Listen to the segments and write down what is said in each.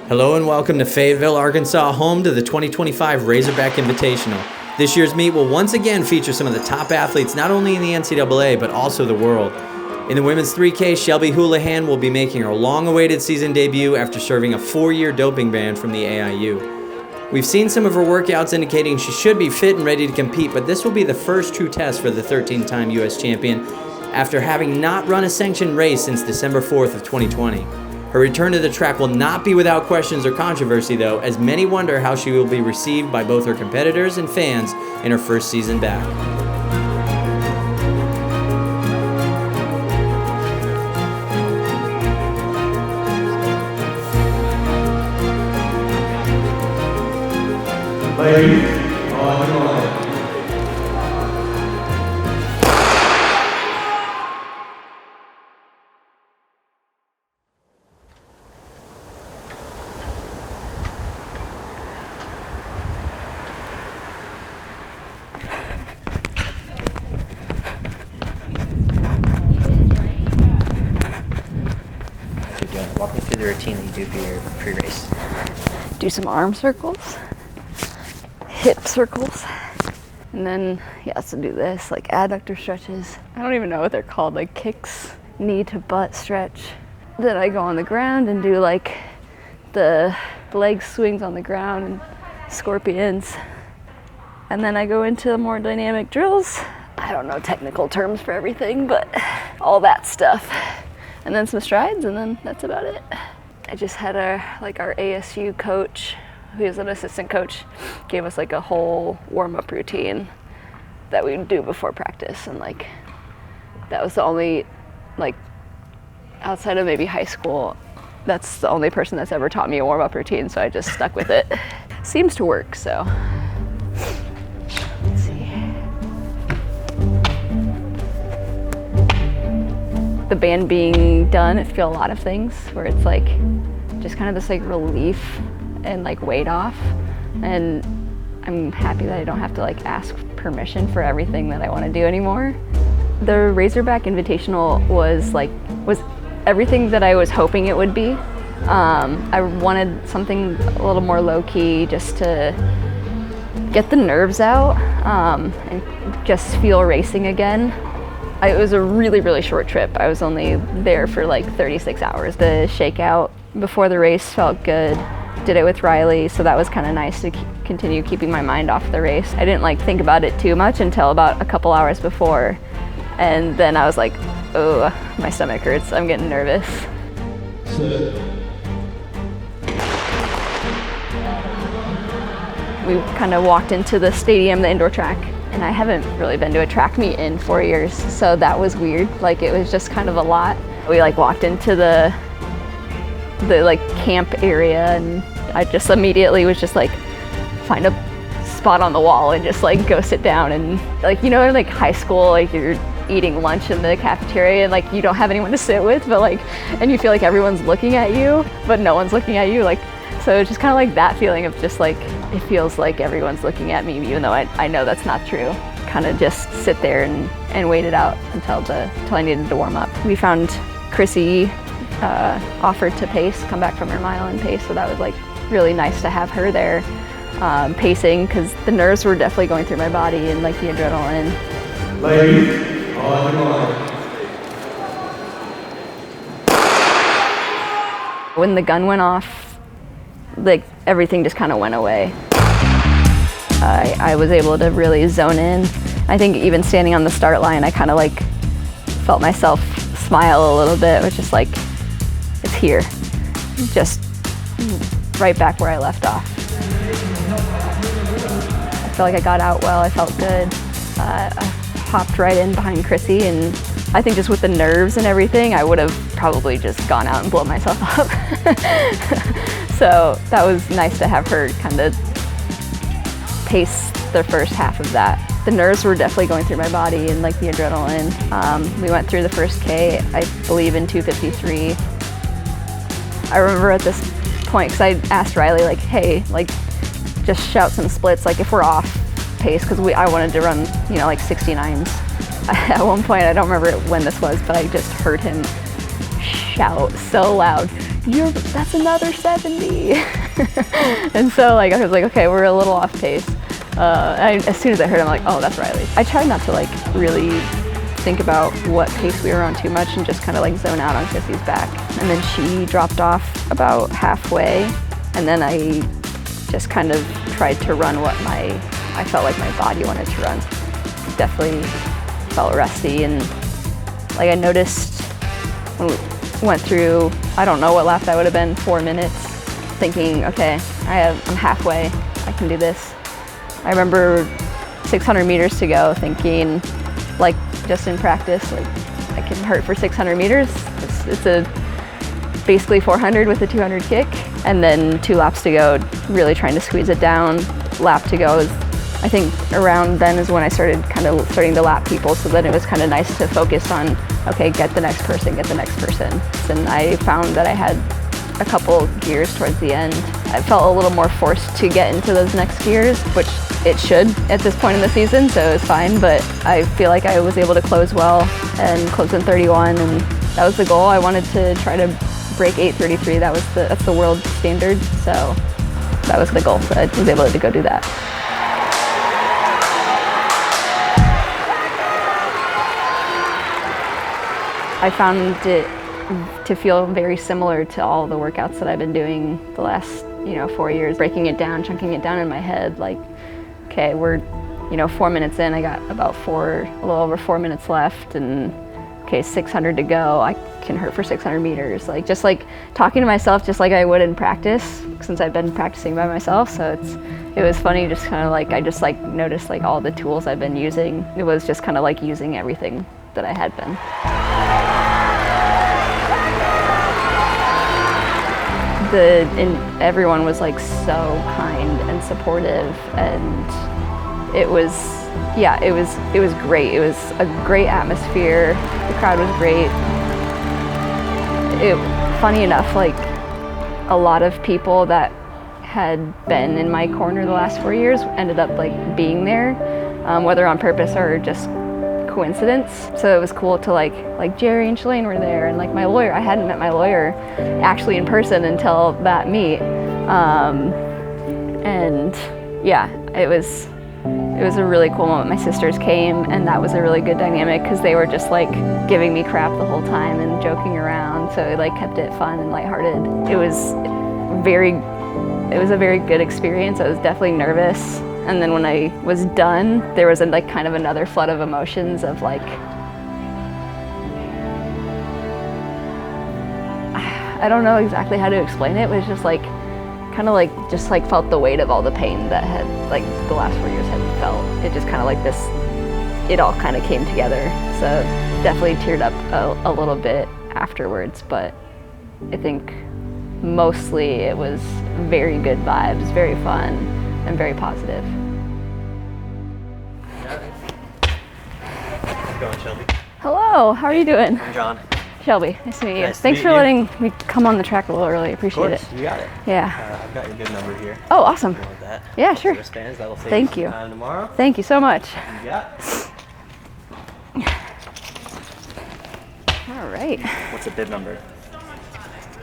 Hello and welcome to Fayetteville, Arkansas, home to the 2025 Razorback Invitational. This year's meet will once again feature some of the top athletes not only in the NCAA but also the world. In the women's 3K, Shelby Houlihan will be making her long-awaited season debut after serving a 4-year doping ban from the AIU. We've seen some of her workouts indicating she should be fit and ready to compete, but this will be the first true test for the 13-time U.S. champion after having not run a sanctioned race since December 4th of 2020. Her return to the track will not be without questions or controversy, though, as many wonder how she will be received by both her competitors and fans in her first season back. Ladies on the line. Walk me through the routine that you do for your pre-race. Do some arm circles, hip circles, and then so do this, like adductor stretches. I don't even know what they're called, like kicks, knee to butt stretch. Then I go on the ground and do like the leg swings on the ground and scorpions. And then I go into more dynamic drills. I don't know technical terms for everything, but all that stuff. And then some strides, and then that's about it. I just had our ASU coach, who is an assistant coach, gave us like a whole warm-up routine that we would do before practice, and like that was the only, like, outside of maybe high school, that's the only person that's ever taught me a warm-up routine, so I just stuck with it. Seems to work, so. Let's see. The band being done, it feel a lot of things where it's like just kind of this like relief and like weight off, and I'm happy that I don't have to like ask permission for everything that I want to do anymore. The Razorback Invitational was everything that I was hoping it would be. I wanted something a little more low-key, just to get the nerves out and just feel racing again. It was a really, really short trip. I was only there for like 36 hours. The shakeout before the race felt good. Did it with Riley, so that was kind of nice to continue keeping my mind off the race. I didn't like think about it too much until about a couple hours before, and then I was like, oh, my stomach hurts, I'm getting nervous. We kind of walked into the stadium, the indoor track, and I haven't really been to a track meet in 4 years, so that was weird. Like, it was just kind of a lot. We like walked into the like camp area, and I just immediately was just like, find a spot on the wall and just like go sit down. And like, you know, like high school, like you're eating lunch in the cafeteria and like you don't have anyone to sit with, but like, and you feel like everyone's looking at you, but no one's looking at you. Like, so it's just kind of like that feeling of just like, it feels like everyone's looking at me, even though I know that's not true. Kind of just sit there and wait it out until I needed to warm up. We found Chrissy offered to pace, come back from her mile and pace, so that was like really nice to have her there pacing, because the nerves were definitely going through my body and like the adrenaline. Ladies on the line. When the gun went off, like everything just kind of went away. I was able to really zone in. I think even standing on the start line, I kind of like felt myself smile a little bit. It was just like, it's here, just right back where I left off. I felt like I got out well, I felt good. I hopped right in behind Chrissy, and I think just with the nerves and everything, I would have probably just gone out and blown myself up. So that was nice to have her kind of pace the first half of that. The nerves were definitely going through my body and like the adrenaline. We went through the first K, I believe in 2:53. I remember at this point, because I asked Riley, like, hey, like, just shout some splits, like if we're off pace, because I wanted to run, you know, like 69s. At one point, I don't remember when this was, but I just heard him shout so loud, that's another 70. And so like I was like, okay, we're a little off pace. As soon as I heard it, I'm like, oh, that's Riley. I tried not to like really think about what pace we were on too much and just kind of like zone out on Kissy's back. And then she dropped off about halfway, and then I just kind of tried to run what I felt like my body wanted to run. Definitely felt rusty, and like I noticed when we went through, I don't know what lap that would have been, 4 minutes, thinking, okay, I'm halfway, I can do this. I remember 600 meters to go thinking, like just in practice, like I can hurt for 600 meters. It's a basically 400 with a 200 kick. And then 2 laps to go, really trying to squeeze it down. Lap to go is, I think around then is when I started starting to lap people, so then it was kind of nice to focus on, okay, get the next person. And I found that I had a couple gears towards the end. I felt a little more forced to get into those next gears, which it should at this point in the season, so it was fine, but I feel like I was able to close well and close in 31, and that was the goal. I wanted to try to break 8:33. That's the world standard, so that was the goal. So I was able to go do that. I found it to feel very similar to all the workouts that I've been doing the last 4 years, breaking it down, chunking it down in my head, like, okay, we're 4 minutes in, I got about a little over 4 minutes left, and okay, 600 to go, I can hurt for 600 meters. Like, just like talking to myself just like I would in practice, since I've been practicing by myself. So it was funny, just kind of like, I just like noticed like all the tools I've been using. It was just kind of like using everything that I had been. Everyone was like so kind and supportive, and it was great. It was a great atmosphere. The crowd was great. Funny enough, like a lot of people that had been in my corner the last 4 years ended up like being there, whether on purpose or just coincidence. So it was cool to like Jerry and Shalane were there, and like my lawyer. I hadn't met my lawyer actually in person until that meet, and yeah, it was a really cool moment. My sisters came, and that was a really good dynamic because they were just like giving me crap the whole time and joking around, so it like kept it fun and lighthearted. It was a very good experience. I was definitely nervous. And then when I was done, there was like kind of another flood of emotions of like, I don't know exactly how to explain it. It was just like, kind of like, just like felt the weight of all the pain that had like the last 4 years had felt. It just kind of like this, it all kind of came together. So definitely teared up a little bit afterwards, but I think mostly it was very good vibes, very fun, and very positive. How's it going, Shelby? Hello, how are you doing? I'm John. Shelby, nice to meet you. Nice to Thanks meet for you. letting me come on the track a little early. Appreciate it. You got it. Yeah. I've got your good number here. Oh, awesome. If you want that. Yeah, sure. Wristbands, that'll save Thank you you. some time tomorrow. Thank you so much. You got it. All right. What's the bib number?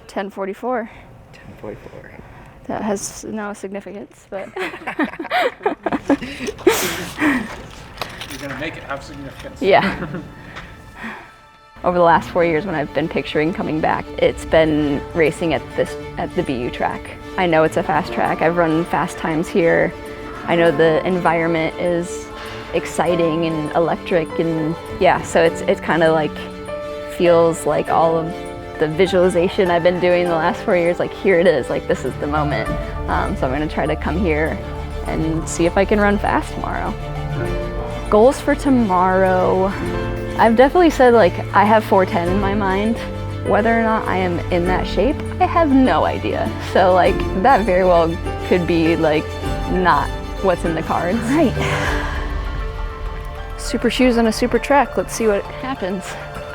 1044. 1044. That has no significance, but. You're gonna make it have significance. Yeah. Over the last 4 years when I've been picturing coming back, it's been racing at the BU track. I know it's a fast track. I've run fast times here. I know the environment is exciting and electric, and yeah, so it's kind of like, feels like all of the visualization I've been doing the last 4 years, like here it is, like this is the moment. So I'm gonna try to come here and see if I can run fast tomorrow. Goals for tomorrow, I've definitely said like I have 410 in my mind. Whether or not I am in that shape, I have no idea. So like that very well could be like not what's in the cards. Right. Super shoes on a super track, let's see what happens.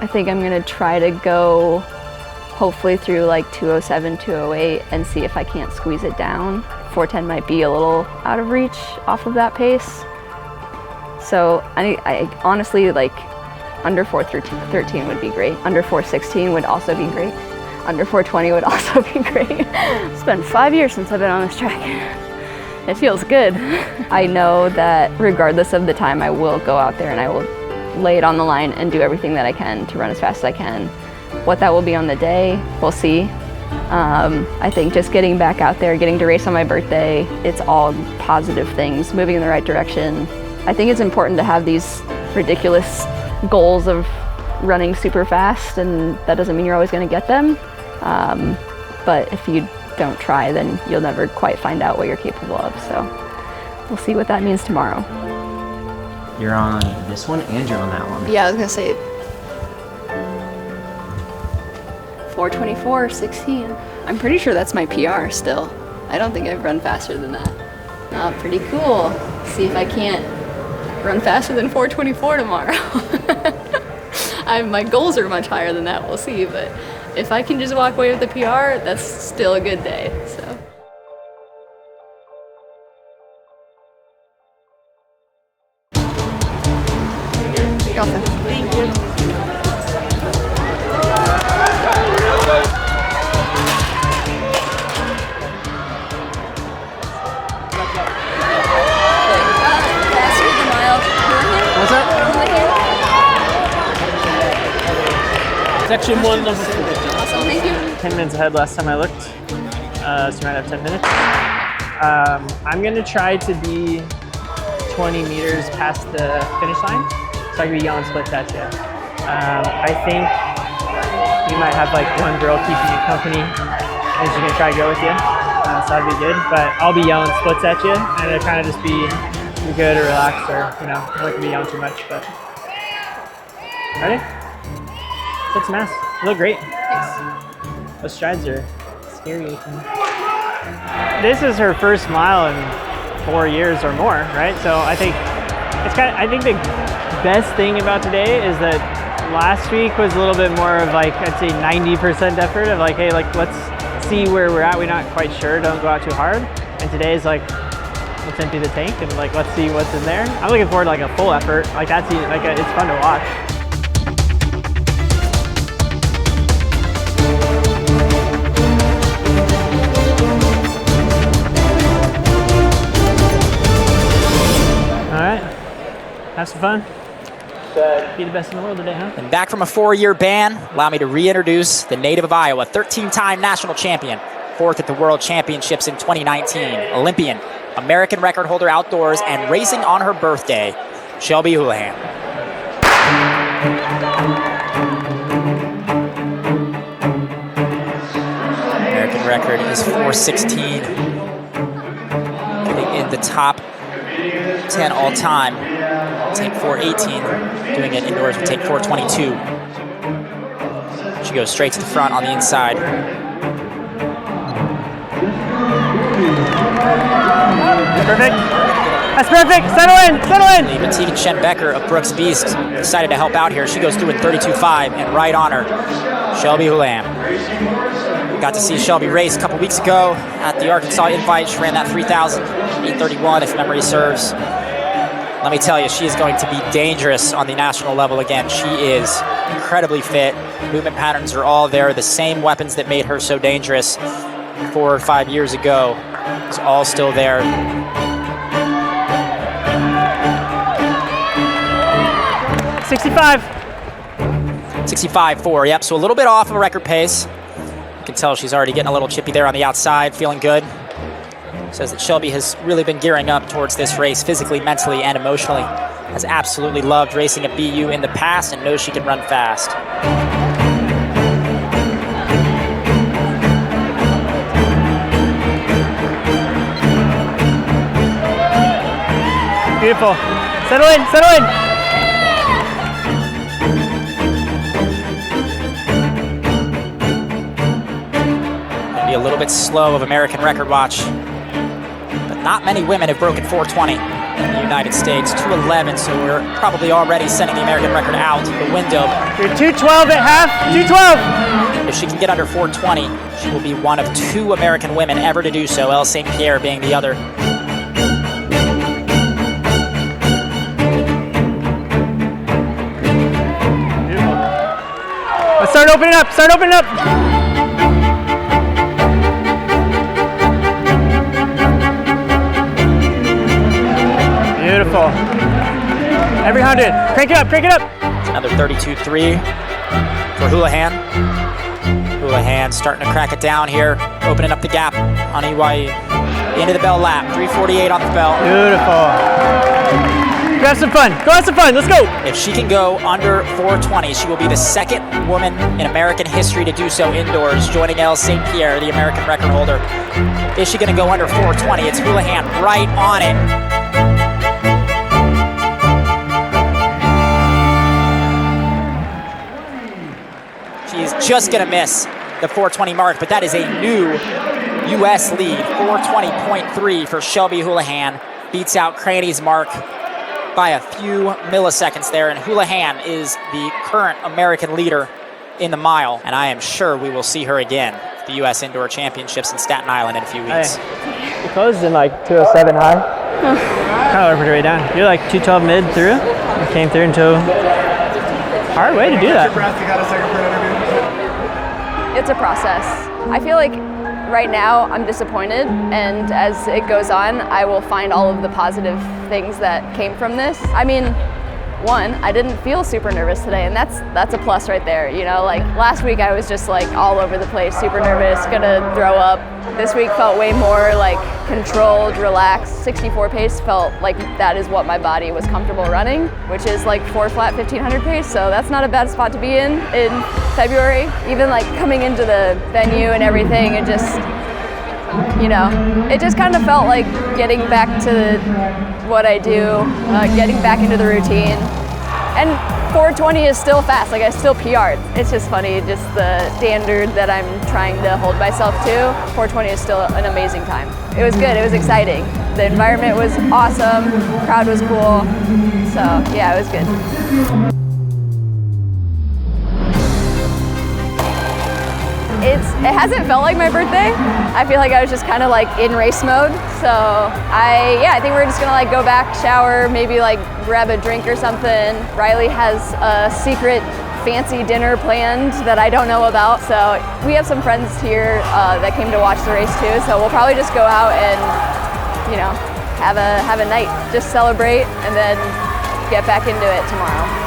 I think I'm gonna try to go hopefully through like 207, 208 and see if I can't squeeze it down. 410 might be a little out of reach off of that pace. So I honestly, like, Under 4:13 would be great. Under 4:16 would also be great. Under 4:20 would also be great. It's been 5 years since I've been on this track. It feels good. I know that regardless of the time, I will go out there and I will lay it on the line and do everything that I can to run as fast as I can. What that will be on the day, we'll see. I think just getting back out there, getting to race on my birthday, it's all positive things, moving in the right direction. I think it's important to have these ridiculous goals of running super fast, and that doesn't mean you're always going to get them. But if you don't try, then you'll never quite find out what you're capable of. So we'll see what that means tomorrow. You're on this one and you're on that one. Yeah, I was going to say 4:24:16. I'm pretty sure that's my PR still. I don't think I've run faster than that. Pretty cool. See if I can't run faster than 4:24 tomorrow. My goals are much higher than that, we'll see, but if I can just walk away with the PR, that's still a good day, so. Thank you. Section 1, number 4. Awesome, thank you. 10 minutes ahead last time I looked, so you might have 10 minutes. I'm going to try to be 20 meters past the finish line, so I can be yelling splits at you. I think you might have like one girl keeping you company, and she's going to try to go with you, so that'd be good. But I'll be yelling splits at you, and it'll kind of just be you're good or relaxed, or I'm not going to be yelling too much. But ready? Kick some ass. You look great. Thanks. Those strides are scary. This is her first mile in 4 years or more, right? So I think I think the best thing about today is that last week was a little bit more of like, I'd say 90% effort of like, hey, like let's see where we're at. We're not quite sure. Don't go out too hard. And today is like, let's empty the tank and like let's see what's in there. I'm looking forward to like a full effort. Like it's fun to watch. Have some fun. Be the best in the world today, huh? And back from a 4-year ban, allow me to reintroduce the native of Iowa, 13-time national champion, 4th at the World Championships in 2019, Olympian, American record holder outdoors, and racing on her birthday, Shelby Houlihan. American record is 4:16. Getting in the top 10 all time. Take 4:18. Doing it indoors would take 4:22. She goes straight to the front on the inside. Perfect. That's perfect. Settle in. Settle in. Even Tegan Shen-Becker of Brooks Beast decided to help out here. She goes through in 32.5 and right on her, Shelby Houlihan. Got to see Shelby race a couple weeks ago at the Arkansas Invite. She ran that 3,000, 8:31 if memory serves. Let me tell you, she is going to be dangerous on the national level again. She is incredibly fit. Movement patterns are all there. The same weapons that made her so dangerous 4 or 5 years ago is all still there. 65. 65.4, yep, so a little bit off of a record pace. You can tell she's already getting a little chippy there on the outside, feeling good. Says that Shelby has really been gearing up towards this race physically, mentally, and emotionally. Has absolutely loved racing at BU in the past and knows she can run fast. Beautiful. Settle in, settle in. Maybe a little bit slow of American record watch. Not many women have broken 420 in the United States. 211, so we're probably already sending the American record out the window. You're 212 at half, 212. If she can get under 420, she will be one of 2 American women ever to do so, Elle St. Pierre being the other. Let's start opening up, start opening up. Beautiful. Every 100, crank it up, crank it up. Another 32-3 for Houlihan. Houlihan starting to crack it down here, opening up the gap on EY into the bell lap. 3:48 on the bell. Beautiful. Go have some fun, go have some fun, let's go. If she can go under 4:20, she will be the second woman in American history to do so indoors, joining Elle St. Pierre, the American record holder. Is she gonna go under 4:20? It's Houlihan right on it. She's just gonna miss the 4:20 mark, but that is a new US lead. 4:20.3 for Shelby Houlihan. Beats out Craney's mark by a few milliseconds there, and Houlihan is the current American leader in the mile, and I am sure we will see her again at the US Indoor Championships in Staten Island in a few weeks. You closed in like 207 high. Kind of worked your way down. You're like 212 mid through. You came through into hard way to do that. It's a process. I feel like right now I'm disappointed, and as it goes on, I will find all of the positive things that came from this. I mean, one, I didn't feel super nervous today, and that's a plus right there. You know, like last week I was just like all over the place, super nervous, gonna throw up. This week felt way more like controlled, relaxed. 64 pace felt like that is what my body was comfortable running, which is like 4 flat 1500 pace, so that's not a bad spot to be in February. Even like coming into the venue and everything, it just, you know, it just kind of felt like getting back to what I do, getting back into the routine. And 4:20 is still fast, like I still PR'd. It's just funny, just the standard that I'm trying to hold myself to. 4:20 is still an amazing time. It was good, it was exciting. The environment was awesome, crowd was cool. So yeah, it was good. It hasn't felt like my birthday. I feel like I was just kind of like in race mode. So I think we're just gonna like go back, shower, maybe like grab a drink or something. Riley has a secret fancy dinner planned that I don't know about. So we have some friends here that came to watch the race too. So we'll probably just go out and, you know, have a night, just celebrate and then get back into it tomorrow.